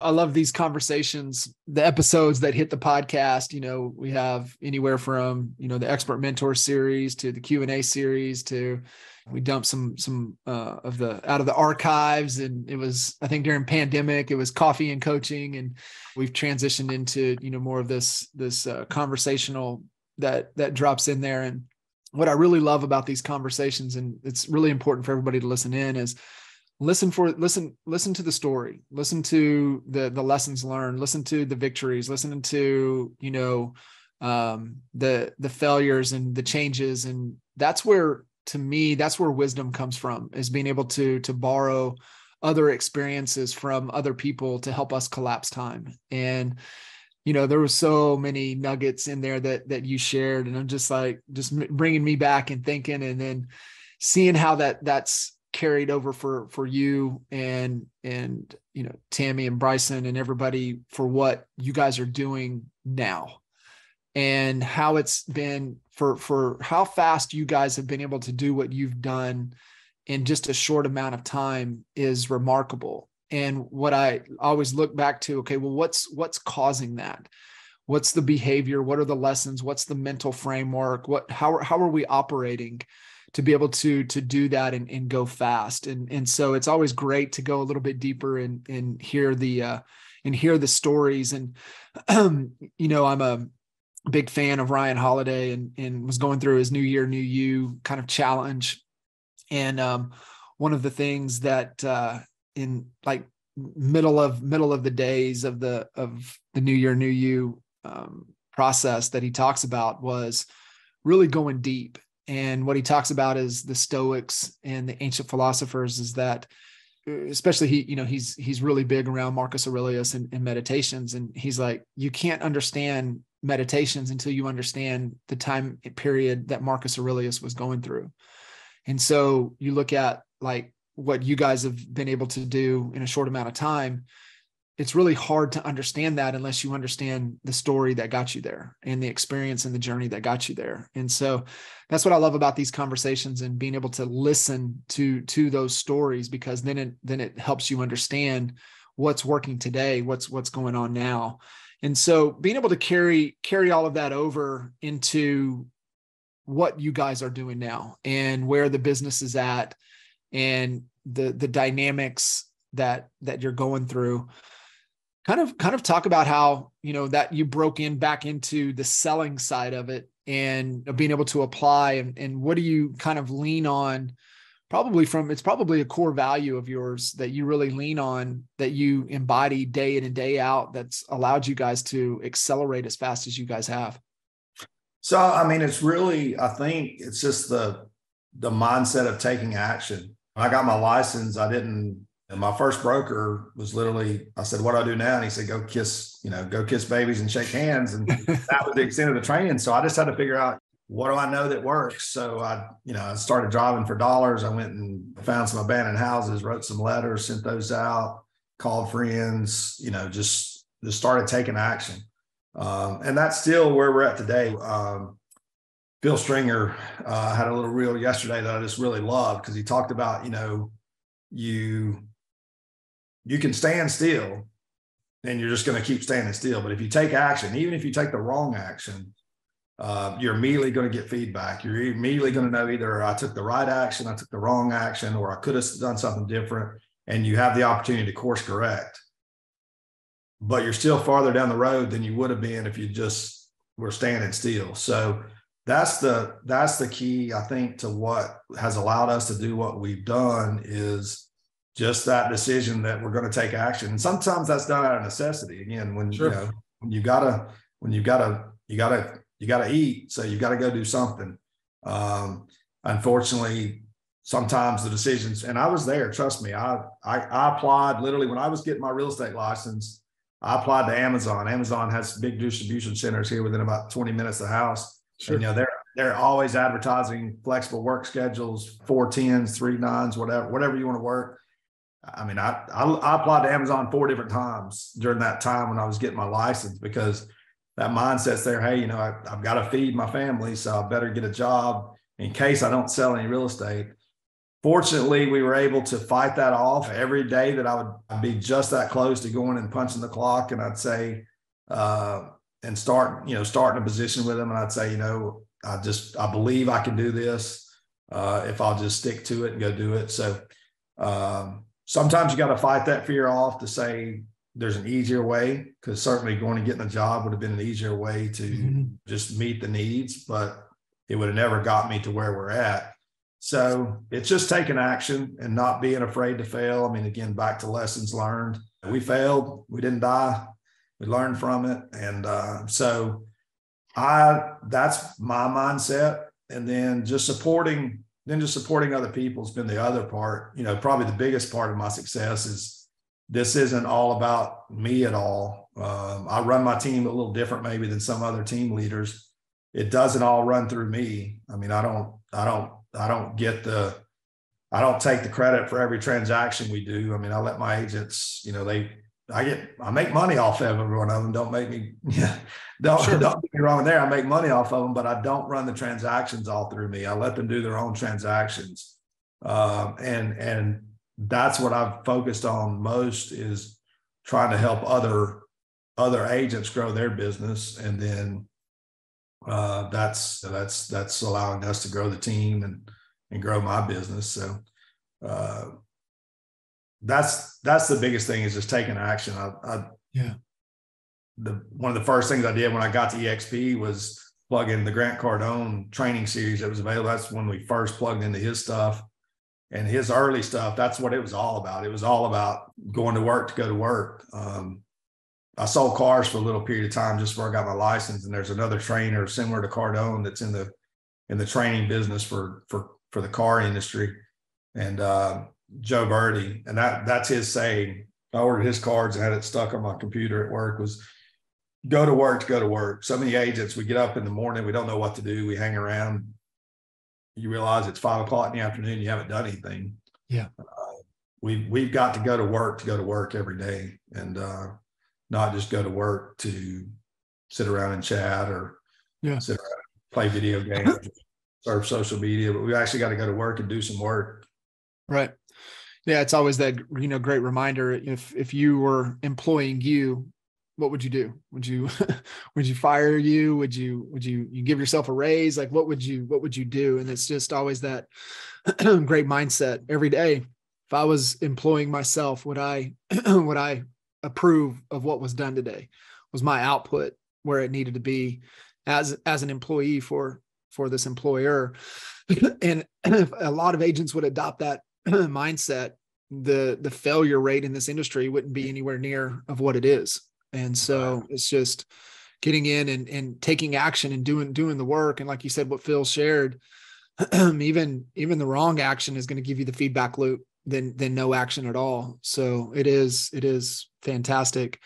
I love these conversations, the episodes that hit the podcast. We have anywhere from, the expert mentor series to the Q&A series to we dumped some of the out of the archives. And it was, I think during pandemic, it was coffee and coaching. And we've transitioned into, more of this conversational that drops in there. And what I really love about these conversations, and it's really important for everybody to listen in, is listen to the story, listen to the lessons learned, listen to the victories, listen to, the failures and the changes. And that's where, to me, that's where wisdom comes from, is being able to borrow other experiences from other people to help us collapse time. And, there were so many nuggets in there that you shared, and I'm just bringing me back and thinking, and then seeing how that's carried over for you and Tammy and Bryson and everybody for what you guys are doing now, and how it's been for how fast you guys have been able to do what you've done in just a short amount of time is remarkable. And what I always look back to, okay, well, what's causing that? What's the behavior? What are the lessons? What's the mental framework? How are we operating to be able to do that and go fast? And so it's always great to go a little bit deeper and hear the stories. And I'm a big fan of Ryan Holiday, and was going through his New Year, New You kind of challenge. And one of the things that in like middle of the days of the New Year, New You process that he talks about was really going deep. And what he talks about is the Stoics and the ancient philosophers, is that especially he's really big around Marcus Aurelius and meditations. And he's like, you can't understand meditations until you understand the time period that Marcus Aurelius was going through. And so you look at like what you guys have been able to do in a short amount of time. It's really hard to understand that unless you understand the story that got you there and the experience and the journey that got you there. And so that's what I love about these conversations, and being able to listen to those stories, because then it helps you understand what's working today, what's going on now. And so being able to carry all of that over into what you guys are doing now and where the business is at and the dynamics that you're going through. Kind of talk about how, that you broke back into the selling side of it and being able to apply, and what do you kind of lean on, it's probably a core value of yours that you really lean on, that you embody day in and day out, that's allowed you guys to accelerate as fast as you guys have. So, I mean, it's really, I think it's just the mindset of taking action. When I got my license, and my first broker was literally, I said, what do I do now? And he said, go kiss babies and shake hands. And that was the extent of the training. So I just had to figure out, what do I know that works? So I started driving for dollars. I went and found some abandoned houses, wrote some letters, sent those out, called friends, just started taking action. And that's still where we're at today. Phil Stringer had a little reel yesterday that I just really loved, because he talked about, you can stand still and you're just going to keep standing still. But if you take action, even if you take the wrong action, you're immediately going to get feedback. You're immediately going to know either I took the right action, I took the wrong action, or I could have done something different. And you have the opportunity to course correct. But you're still farther down the road than you would have been if you just were standing still. So that's the key, I think, to what has allowed us to do what we've done, is just that decision that we're going to take action. And sometimes that's done out of necessity. Again, when Sure. You gotta eat, so you got to go do something. Unfortunately, sometimes the decisions, and I was there, trust me, I applied literally when I was getting my real estate license. I applied to Amazon. Amazon has big distribution centers here within about 20 minutes of the house. Sure. And, they're always advertising flexible work schedules, 410s, 3/9s, whatever you want to work. I mean, I applied to Amazon 4 different times during that time when I was getting my license, because that mindset's there. Hey, I've got to feed my family, so I better get a job in case I don't sell any real estate. fortunately, we were able to fight that off every day. That I'd be just that close to going and punching the clock, and I'd say, and start in a position with them, and I'd say, I believe I can do this if I'll just stick to it and go do it. So sometimes you got to fight that fear off to say there's an easier way, because certainly going and getting a job would have been an easier way to just meet the needs, but it would have never got me to where we're at. So it's just taking action and not being afraid to fail. I mean, again, back to lessons learned. We failed. We didn't die. We learned from it. And so that's my mindset. And then just supporting other people has been the other part. Probably the biggest part of my success is this isn't all about me at all. I run my team a little different maybe than some other team leaders. It doesn't all run through me. I mean, I don't take the credit for every transaction we do. I mean, I let my agents, I make money off of every one of them. Don't make me, don't get me wrong there. I make money off of them, but I don't run the transactions all through me. I let them do their own transactions. And that's what I've focused on most, is trying to help other agents grow their business. And then that's allowing us to grow the team and grow my business. So that's the biggest thing, is just taking action. One of the first things I did when I got to EXP was plug in the Grant Cardone training series that was available. That's when we first plugged into his stuff, and his early stuff. That's what it was all about. It was all about going to work to go to work. I sold cars for a little period of time just before I got my license. And there's another trainer similar to Cardone that's in the training business for the car industry. And Joe Birdie, and that's his saying. I ordered his cards and had it stuck on my computer at work, was go to work to go to work. So many agents, we get up in the morning, we don't know what to do. We hang around. You realize it's 5 o'clock in the afternoon. You haven't done anything. Yeah. We've got to go to work every day, and not just go to work to sit around and chat or sit around and play video games, surf social media, but we actually got to go to work and do some work. Right. Yeah. It's always that, great reminder. If you were employing you, what would you do? Would you fire you? Would you give yourself a raise? Like, what would you do? And it's just always that great mindset every day. If I was employing myself, would I approve of what was done today? Was my output where it needed to be as an employee for this employer? And if a lot of agents would adopt that mindset, the failure rate in this industry wouldn't be anywhere near of what it is. And so it's just getting in and taking action and doing the work. And like you said, what Phil shared, even the wrong action is going to give you the feedback loop than no action at all. So it is fantastic.